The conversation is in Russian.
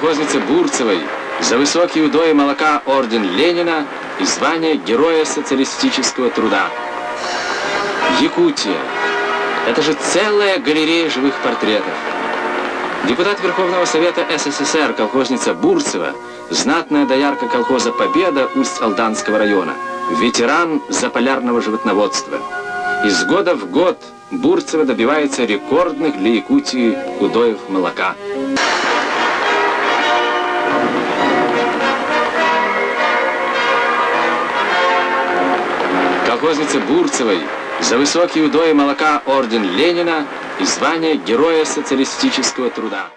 колхознице Бурцевой за высокие удои молока орден Ленина и звание Героя социалистического труда. Якутия. Это же целая галерея живых портретов. Депутат Верховного Совета СССР колхозница Бурцева, знатная доярка колхоза «Победа» Усть-Алданского района, ветеран заполярного животноводства. Из года в год Бурцева добивается рекордных для Якутии удоев молока. Колхознице Бурцевой за высокие удои молока орден Ленина и звание Героя социалистического труда.